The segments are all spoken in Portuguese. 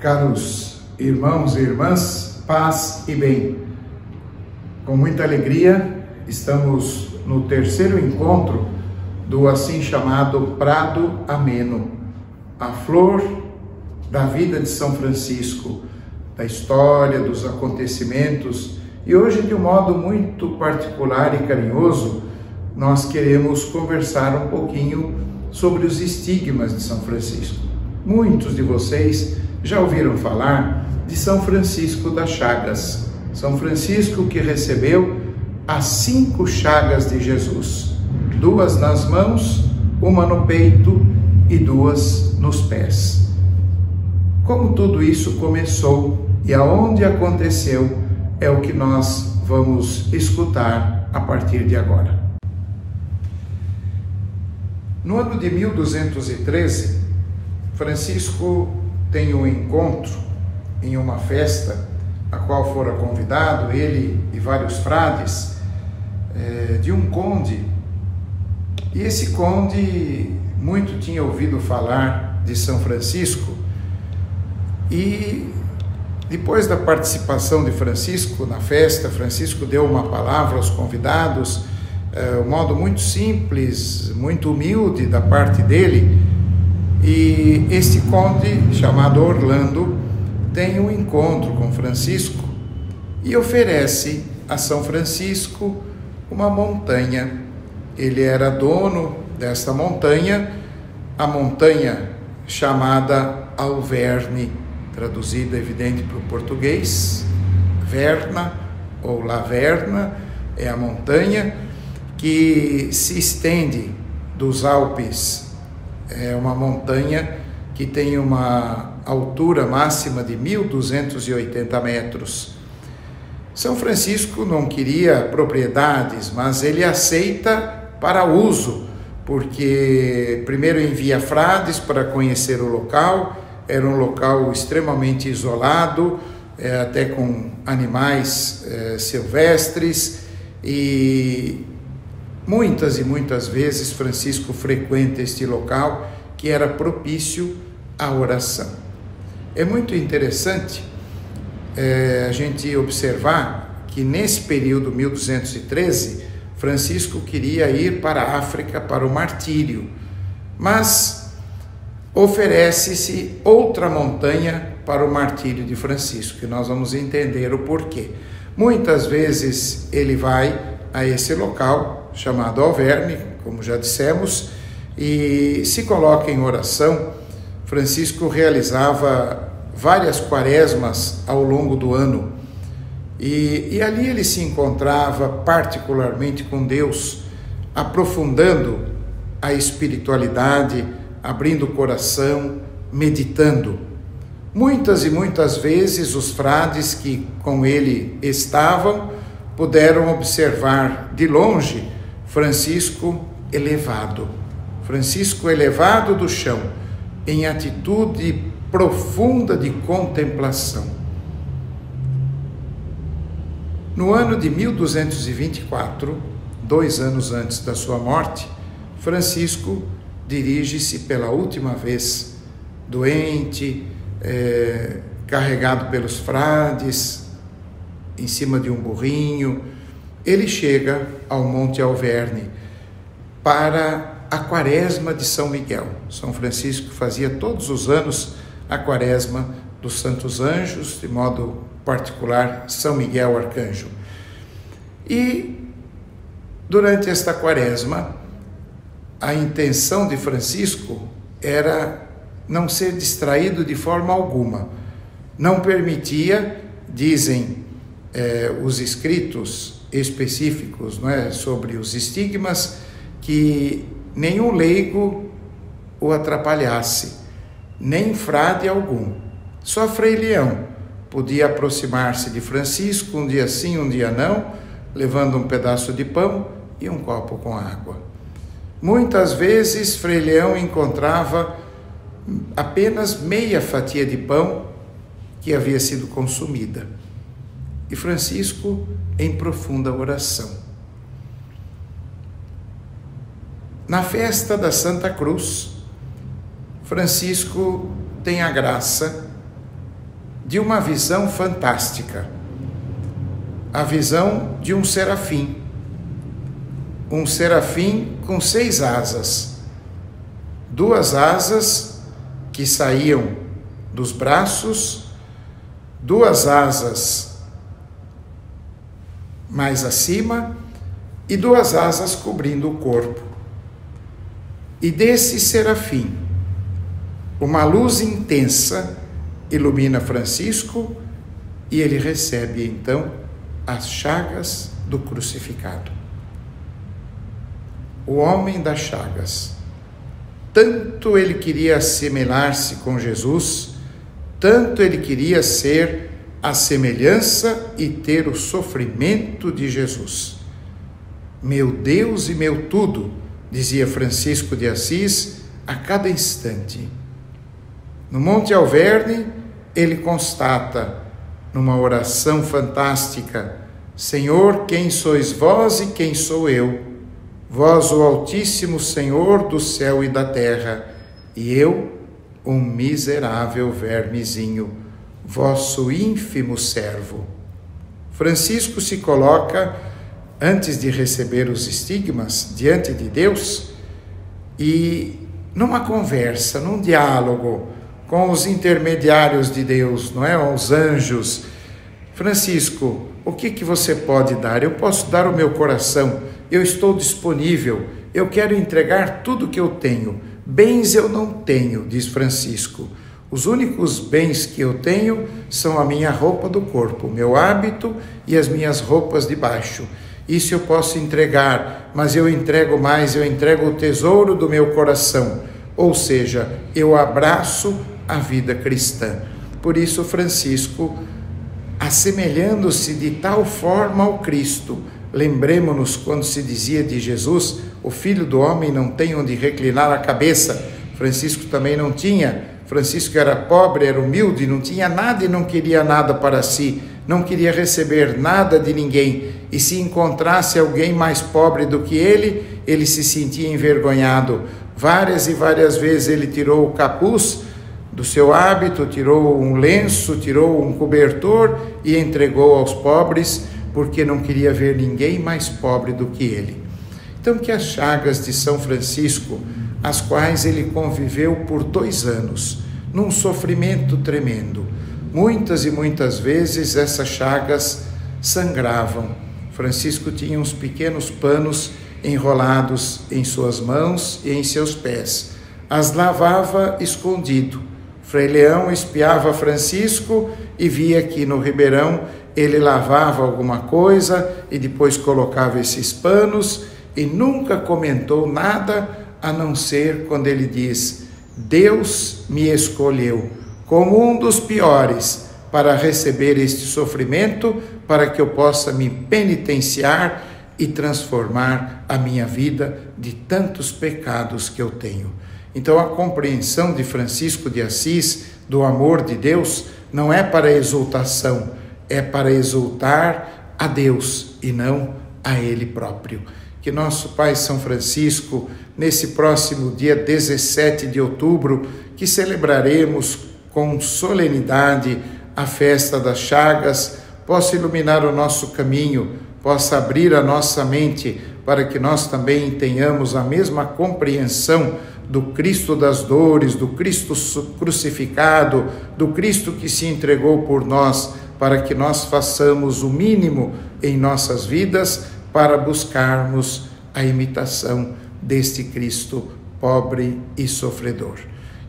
Caros irmãos e irmãs, paz e bem. Com muita alegria, estamos no terceiro encontro do assim chamado Prado Ameno, a flor da vida de São Francisco, da história, dos acontecimentos, e hoje, de um modo muito particular e carinhoso, nós queremos conversar um pouquinho sobre os estigmas de São Francisco. Muitos de vocês já ouviram falar de São Francisco das Chagas, São Francisco que recebeu as 5 chagas de Jesus, 2 nas mãos, uma no peito e 2 nos pés. Como tudo isso começou e aonde aconteceu é o que nós vamos escutar a partir de agora. No ano de 1213, Francisco tem um encontro em uma festa a qual fora convidado, ele e vários frades, de um conde. E esse conde muito tinha ouvido falar de São Francisco, e depois da participação de Francisco na festa, Francisco deu uma palavra aos convidados, um modo muito simples, muito humilde da parte dele. E este conde, chamado Orlando, tem um encontro com Francisco e oferece a São Francisco uma montanha. Ele era dono desta montanha, a montanha chamada Alverne, traduzida evidente para o português, Verna ou Laverna, é a montanha que se estende dos Alpes. É uma montanha que tem uma altura máxima de 1.280 metros. São Francisco não queria propriedades, mas ele aceita para uso, porque primeiro envia frades para conhecer o local. Era um local extremamente isolado, até com animais silvestres, e muitas vezes Francisco frequenta este local que era propício à oração. É muito interessante a gente observar que nesse período 1213, Francisco queria ir para a África para o martírio, mas oferece-se outra montanha para o martírio de Francisco, que nós vamos entender o porquê. Muitas vezes ele vai a esse local chamado Alverne, como já dissemos, e se coloca em oração. Francisco realizava várias quaresmas ao longo do ano, e ali ele se encontrava particularmente com Deus, aprofundando a espiritualidade, abrindo o coração, meditando. Muitas e muitas vezes os frades que com ele estavam puderam observar de longe Francisco elevado do chão, em atitude profunda de contemplação. No ano de 1224, 2 anos antes da sua morte, Francisco dirige-se pela última vez, doente, carregado pelos frades, em cima de um burrinho. Ele chega ao Monte Alverne para a quaresma de São Miguel. São Francisco fazia todos os anos a quaresma dos Santos Anjos, de modo particular São Miguel Arcanjo. E durante esta quaresma, a intenção de Francisco era não ser distraído de forma alguma. Não permitia, dizem os escritos específicos, não é, sobre os estigmas, que nenhum leigo o atrapalhasse, nem frade algum. Só Frei Leão podia aproximar-se de Francisco um dia sim, um dia não, levando um pedaço de pão e um copo com água. Muitas vezes Frei Leão encontrava apenas meia fatia de pão que havia sido consumida. E Francisco em profunda oração. Na festa da Santa Cruz, Francisco tem a graça de uma visão fantástica, a visão de um serafim com 6 asas, 2 asas que saíam dos braços, 2 asas mais acima e 2 asas cobrindo o corpo. E desse serafim, uma luz intensa ilumina Francisco e ele recebe então as chagas do crucificado. O homem das chagas, tanto ele queria assemelhar-se com Jesus, tanto ele queria ser a semelhança e ter o sofrimento de Jesus. Meu Deus e meu tudo, dizia Francisco de Assis a cada instante. No Monte Alverne, ele constata, numa oração fantástica: Senhor, quem sois vós e quem sou eu? Vós, o Altíssimo Senhor do céu e da terra, e eu, um miserável vermezinho, vosso ínfimo servo. Francisco se coloca, antes de receber os estigmas, diante de Deus, e numa conversa, num diálogo com os intermediários de Deus, não é? Os anjos. Francisco, o que você pode dar? Eu posso dar o meu coração, eu estou disponível, eu quero entregar tudo que eu tenho. Bens eu não tenho, diz Francisco. Os únicos bens que eu tenho são a minha roupa do corpo, o meu hábito e as minhas roupas de baixo. Isso eu posso entregar, mas eu entrego mais, eu entrego o tesouro do meu coração. Ou seja, eu abraço a vida cristã. Por isso, Francisco, assemelhando-se de tal forma ao Cristo, lembremos-nos quando se dizia de Jesus, o Filho do Homem não tem onde reclinar a cabeça. Francisco também não tinha. Francisco era pobre, era humilde, não tinha nada e não queria nada para si, não queria receber nada de ninguém. E se encontrasse alguém mais pobre do que ele se sentia envergonhado. Várias e várias vezes ele tirou o capuz do seu hábito, tirou um lenço, tirou um cobertor e entregou aos pobres, porque não queria ver ninguém mais pobre do que ele. Então, que as chagas de São Francisco, as quais ele conviveu por 2 anos, num sofrimento tremendo, muitas e muitas vezes essas chagas sangravam. Francisco tinha uns pequenos panos enrolados em suas mãos e em seus pés. As lavava escondido. Frei Leão espiava Francisco e via que no ribeirão ele lavava alguma coisa e depois colocava esses panos e nunca comentou nada, a não ser quando ele diz: Deus me escolheu como um dos piores para receber este sofrimento, para que eu possa me penitenciar e transformar a minha vida de tantos pecados que eu tenho. Então, a compreensão de Francisco de Assis do amor de Deus não é para exultação, é para exultar a Deus e não a Ele próprio. Que nosso Pai São Francisco, nesse próximo dia 17 de outubro, que celebraremos com solenidade a festa das chagas, possa iluminar o nosso caminho, possa abrir a nossa mente para que nós também tenhamos a mesma compreensão do Cristo das dores, do Cristo crucificado, do Cristo que se entregou por nós, para que nós façamos o mínimo em nossas vidas para buscarmos a imitação deste Cristo pobre e sofredor.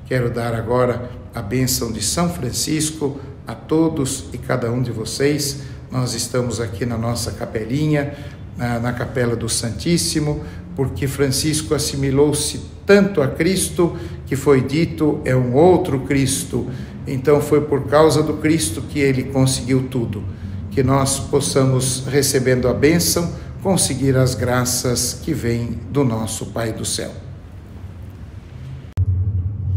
Quero dar agora a bênção de São Francisco a todos e cada um de vocês. Nós estamos aqui na nossa capelinha, na Capela do Santíssimo, porque Francisco assimilou-se tanto a Cristo que foi dito é um outro Cristo. Então foi por causa do Cristo que ele conseguiu tudo. Que nós possamos, recebendo a bênção, conseguir as graças que vêm do nosso Pai do céu.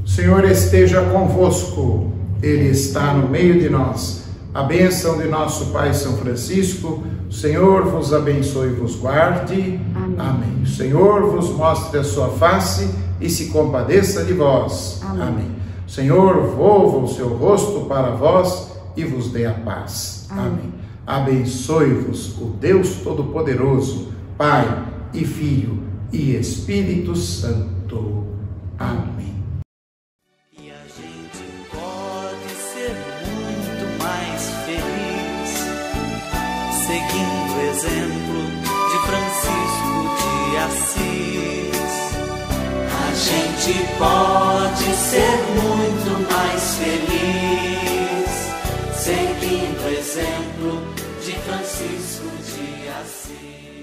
O Senhor esteja convosco, Ele está no meio de nós. A bênção de nosso Pai São Francisco, o Senhor vos abençoe e vos guarde. Amém. Amém. O Senhor vos mostre a sua face e se compadeça de vós. Amém. Amém. O Senhor volva o seu rosto para vós e vos dê a paz. Amém. Abençoe-vos o Deus Todo-Poderoso, Pai e Filho e Espírito Santo. Amém. E a gente pode ser muito mais feliz seguindo o exemplo de Francisco de Assis. A gente pode ser muito mais feliz seguindo o exemplo de Francisco de Assis.